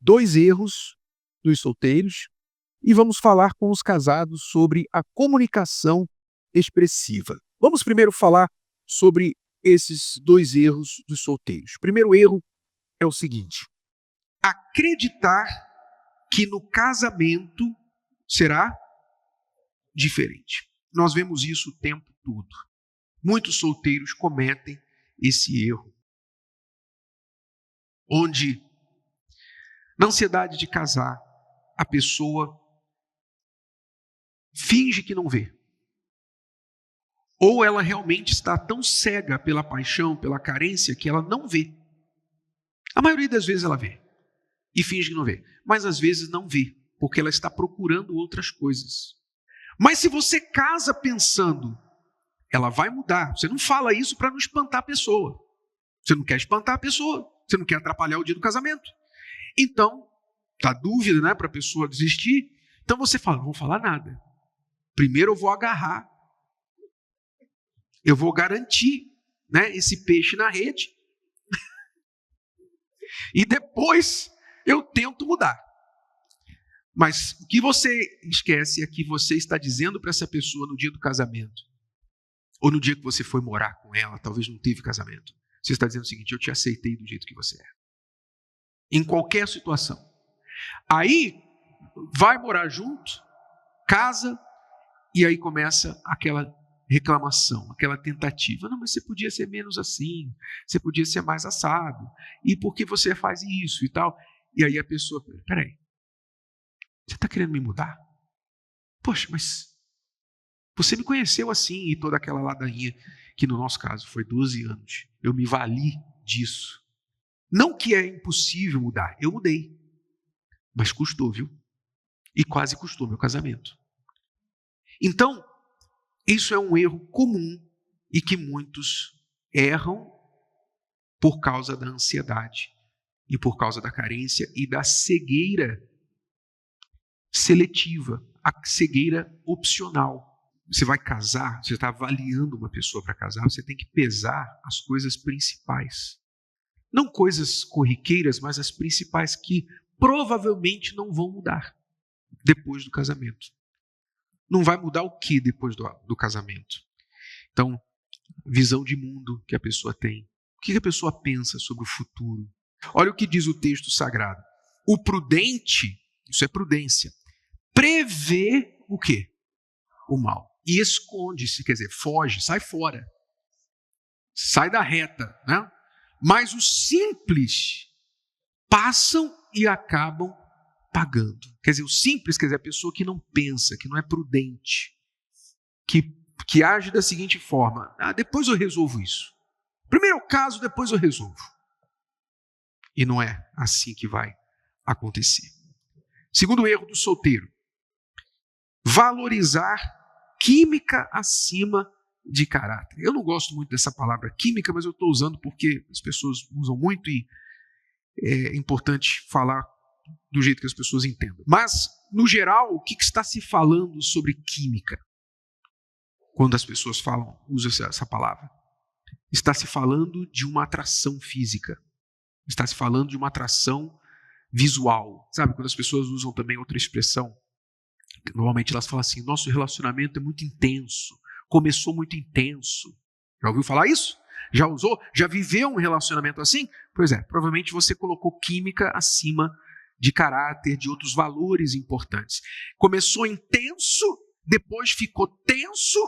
2 erros dos solteiros e vamos falar com os casados sobre a comunicação expressiva. Vamos primeiro falar sobre esses 2 erros dos solteiros. O primeiro erro é o seguinte: acreditar que no casamento será diferente. Nós vemos isso o tempo todo. Muitos solteiros cometem esse erro, onde, na ansiedade de casar, a pessoa finge que não vê. Ou ela realmente está tão cega pela paixão, pela carência, que ela não vê. A maioria das vezes ela vê e finge que não vê, mas às vezes não vê, porque ela está procurando outras coisas. Mas se você casa pensando, ela vai mudar, você não fala isso para não espantar a pessoa. Você não quer espantar a pessoa, você não quer atrapalhar o dia do casamento. Então, dá dúvida, né, para a pessoa desistir. Então você fala, não vou falar nada. Primeiro eu vou agarrar, eu vou garantir, né, esse peixe na rede, e depois eu tento mudar. Mas o que você esquece é que você está dizendo para essa pessoa no dia do casamento, ou no dia que você foi morar com ela, talvez não teve casamento. Você está dizendo o seguinte: eu te aceitei do jeito que você é. Em qualquer situação. Aí, vai morar junto, casa, e aí começa aquela reclamação, aquela tentativa. Não, mas você podia ser menos assim, você podia ser mais assado, e por que você faz isso e tal? E aí a pessoa, peraí, você está querendo me mudar? Poxa, mas você me conheceu assim, e toda aquela ladainha, que no nosso caso foi 12 anos, eu me vali disso. Não que é impossível mudar, eu mudei, mas custou, viu? E quase custou meu casamento. Então, isso é um erro comum e que muitos erram por causa da ansiedade e por causa da carência e da cegueira seletiva, a cegueira opcional. Você vai casar, você está avaliando uma pessoa para casar, você tem que pesar as coisas principais. Não coisas corriqueiras, mas as principais que provavelmente não vão mudar depois do casamento. Não vai mudar o que depois do casamento? Então, visão de mundo que a pessoa tem. O que a pessoa pensa sobre o futuro? Olha o que diz o texto sagrado. O prudente, isso é prudência, prevê o quê? O mal. E esconde-se, quer dizer, foge, sai fora. Sai da reta, né? Mas os simples passam e acabam pagando. Quer dizer, o simples, quer dizer, a pessoa que não pensa, que não é prudente, que age da seguinte forma: depois eu resolvo isso. Primeiro eu caso, depois eu resolvo. E não é assim que vai acontecer. Segundo erro do solteiro: valorizar química acima de caráter. Eu não gosto muito dessa palavra química, mas eu estou usando porque as pessoas usam muito e é importante falar do jeito que as pessoas entendam. Mas, no geral, o que está se falando sobre química? Quando as pessoas usam essa palavra. Está se falando de uma atração física. Está se falando de uma atração visual. Sabe, quando as pessoas usam também outra expressão, normalmente elas falam assim: nosso relacionamento é muito intenso, começou muito intenso. Já ouviu falar isso? Já usou? Já viveu um relacionamento assim? Pois é, provavelmente você colocou química acima de caráter, de outros valores importantes. Começou intenso, depois ficou tenso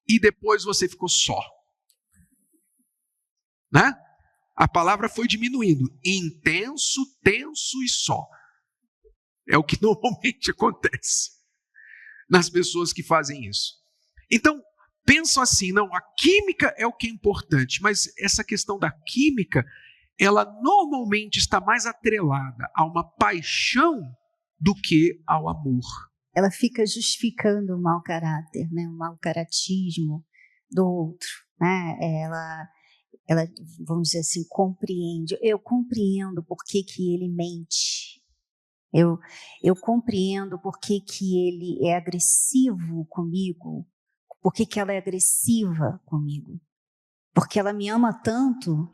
e depois você ficou só. Né? A palavra foi diminuindo. Intenso, tenso e só. É o que normalmente acontece nas pessoas que fazem isso. Então, pensam assim: não, a química é o que é importante, mas essa questão da química, ela normalmente está mais atrelada a uma paixão do que ao amor. Ela fica justificando o mau caráter, né? O mau caratismo do outro. Né? Ela, vamos dizer assim, compreende. Eu compreendo por que ele mente. Eu compreendo por que ele é agressivo comigo. Por que ela é agressiva comigo? Porque ela me ama tanto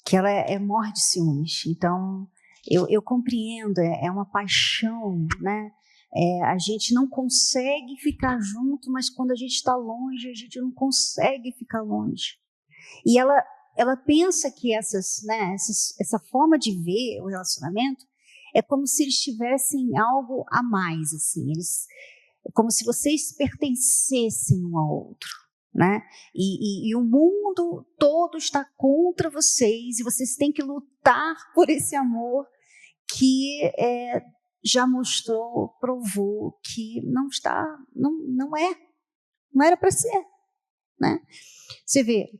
que ela morre de ciúmes. Então, Eu compreendo, é uma paixão, né? A gente não consegue ficar junto, mas quando a gente está longe, a gente não consegue ficar longe. E ela pensa que essa forma de ver o relacionamento é como se eles tivessem algo a mais, assim. É como se vocês pertencessem um ao outro, né? E o mundo todo está contra vocês e vocês têm que lutar por esse amor que já mostrou, provou que não era para ser, né? Você vê,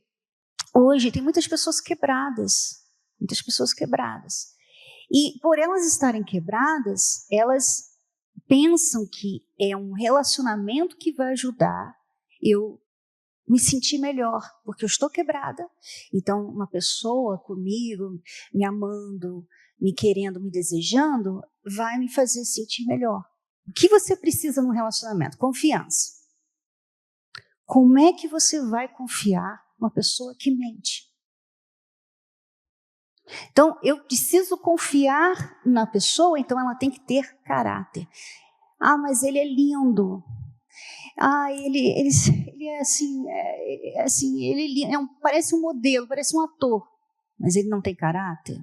hoje tem muitas pessoas quebradas, e por elas estarem quebradas, elas pensam que é um relacionamento que vai ajudar eu me sentir melhor, porque eu estou quebrada. Então, uma pessoa comigo, me amando, me querendo, me desejando, vai me fazer sentir melhor. O que você precisa no relacionamento? Confiança. Como é que você vai confiar numa pessoa que mente? Então, eu preciso confiar na pessoa, então ela tem que ter caráter. Ah, mas ele é lindo. Ah, ele é assim, ele parece um modelo, parece um ator, mas ele não tem caráter.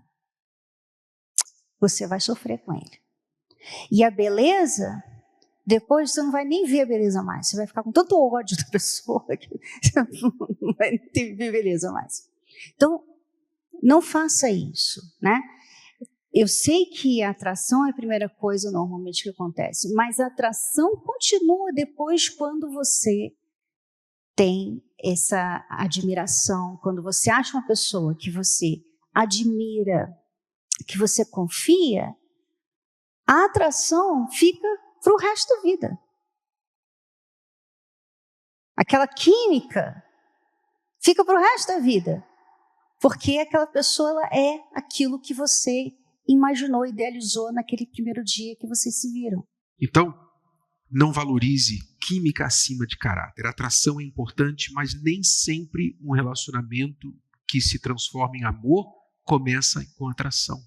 Você vai sofrer com ele. E a beleza, depois você não vai nem ver a beleza mais. Você vai ficar com tanto ódio da pessoa que você não vai ter beleza mais. Então, não faça isso, né? Eu sei que a atração é a primeira coisa normalmente que acontece, mas a atração continua depois quando você tem essa admiração, quando você acha uma pessoa que você admira, que você confia, a atração fica para o resto da vida. Aquela química fica para o resto da vida, porque aquela pessoa ela é aquilo que você imaginou, idealizou naquele primeiro dia que vocês se viram. Então, não valorize química acima de caráter. A atração é importante, mas nem sempre um relacionamento que se transforma em amor começa com atração.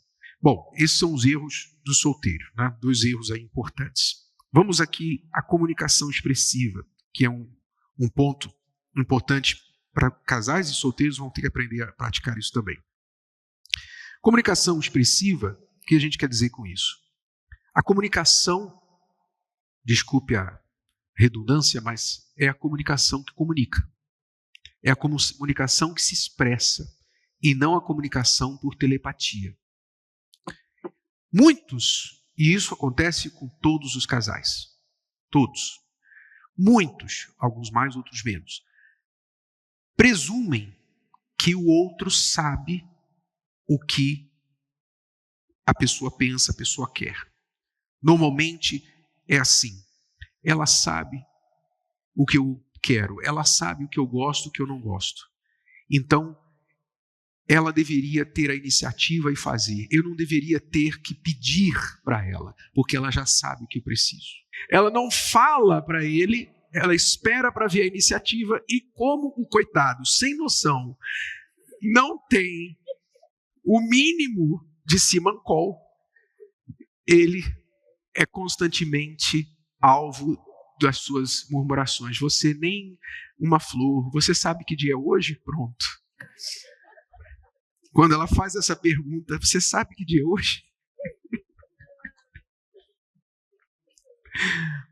Bom, esses são os erros do solteiro, né? 2 erros aí importantes. Vamos aqui à comunicação expressiva, que é um ponto importante para casais e solteiros vão ter que aprender a praticar isso também. Comunicação expressiva, o que a gente quer dizer com isso? A comunicação, desculpe a redundância, mas é a comunicação que comunica. É a comunicação que se expressa e não a comunicação por telepatia. Muitos, e isso acontece com todos os casais, todos, muitos, alguns mais, outros menos, presumem que o outro sabe o que a pessoa pensa, a pessoa quer. Normalmente é assim, ela sabe o que eu quero, ela sabe o que eu gosto, o que eu não gosto. Então, ela deveria ter a iniciativa e fazer. Eu não deveria ter que pedir para ela, porque ela já sabe o que eu preciso. Ela não fala para ele, ela espera para ver a iniciativa e como o coitado, sem noção, não tem o mínimo de simancol, ele é constantemente alvo das suas murmurações. Você nem uma flor, você sabe que dia é hoje? Pronto. Quando ela faz essa pergunta, você sabe que dia é hoje?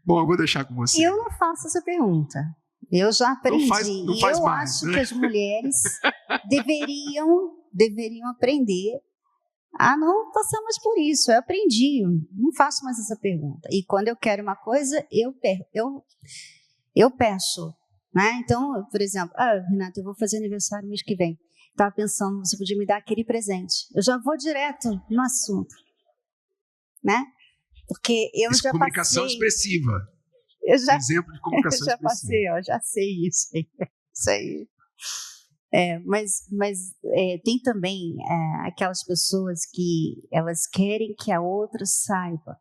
Bom, eu vou deixar com você. Eu não faço essa pergunta. Eu já aprendi. Não faz eu mais, acho né? que as mulheres deveriam aprender a não passar mais por isso. Eu aprendi, não faço mais essa pergunta. E quando eu quero uma coisa, eu peço. Né? Então, por exemplo, Renata, eu vou fazer aniversário mês que vem. Estava pensando, você podia me dar aquele presente. Eu já vou direto no assunto. Né? Porque eu já comunicação passei... expressiva. Exemplo de comunicação já expressiva. Passei, já sei isso aí. Isso aí. Mas tem também aquelas pessoas que elas querem que a outra saiba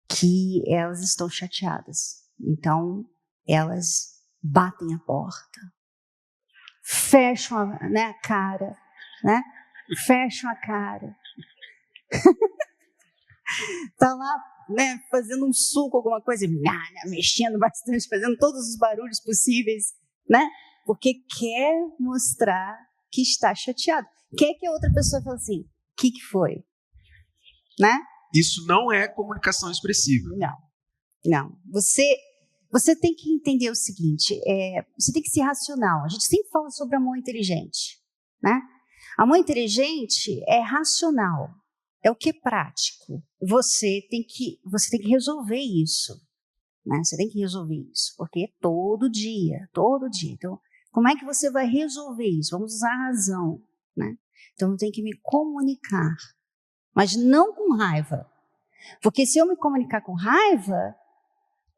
que elas estão chateadas. Então, elas batem a porta, fecham a cara, né? Fecham a cara. Está lá, né, fazendo um suco, alguma coisa, mexendo bastante, fazendo todos os barulhos possíveis, né? Porque quer mostrar que está chateado. Quer que a outra pessoa fale assim, o que foi? Né? Isso não é comunicação expressiva. Não. Você tem que entender o seguinte, você tem que ser racional. A gente sempre fala sobre amor inteligente, né? Amor inteligente é racional, é o que é prático. Você tem que resolver isso, né? Você tem que resolver isso, porque é todo dia. Então, como é que você vai resolver isso? Vamos usar a razão, né? Então, eu tenho que me comunicar, mas não com raiva. Porque se eu me comunicar com raiva,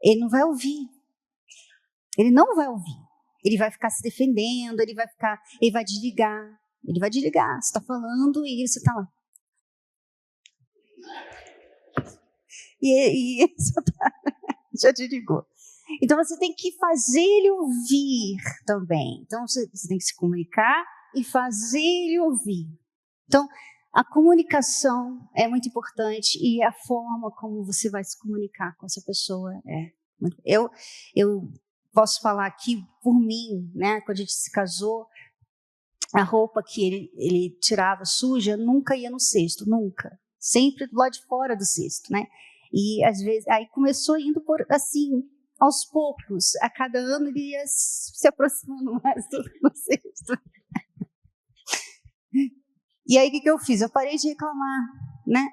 ele não vai ouvir. Ele não vai ouvir. Ele vai ficar se defendendo, ele vai desligar. Ele vai desligar. Você está falando e você está lá. E ele já desligou. Então, você tem que fazer ele ouvir também. Então, você tem que se comunicar e fazer ele ouvir. Então, a comunicação é muito importante e a forma como você vai se comunicar com essa pessoa é. Eu posso falar aqui por mim, né? Quando a gente se casou, a roupa que ele tirava suja nunca ia no cesto, nunca. Sempre do lado de fora do cesto, né? E às vezes, aí começou indo por assim, aos poucos. A cada ano ele ia se aproximando mais do cesto. E aí, o que eu fiz? Eu parei de reclamar, né?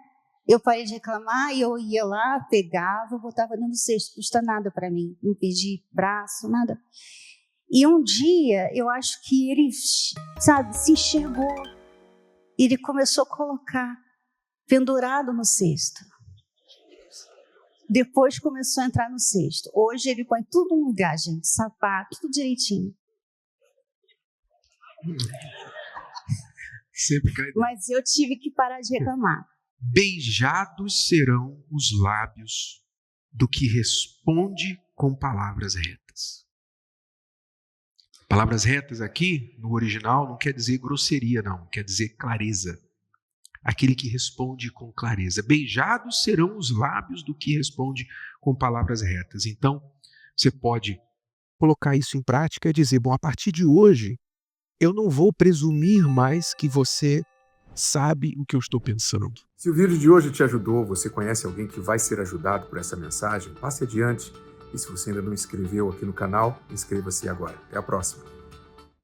Eu parei de reclamar e eu ia lá, pegava, botava dentro do cesto. Não custa nada para mim, não pedi braço, nada. E um dia, eu acho que ele, se enxergou. Ele começou a colocar pendurado no cesto. Depois começou a entrar no cesto. Hoje ele põe tudo no lugar, gente, sapato, tudo direitinho. Mas eu tive que parar de reclamar. Beijados serão os lábios do que responde com palavras retas. Palavras retas aqui, no original, não quer dizer grosseria, não. Quer dizer clareza. Aquele que responde com clareza. Beijados serão os lábios do que responde com palavras retas. Então, você pode colocar isso em prática e dizer, bom, a partir de hoje, eu não vou presumir mais que você sabe o que eu estou pensando. Se o vídeo de hoje te ajudou, você conhece alguém que vai ser ajudado por essa mensagem, passe adiante. E se você ainda não inscreveu aqui no canal, inscreva-se agora. Até a próxima.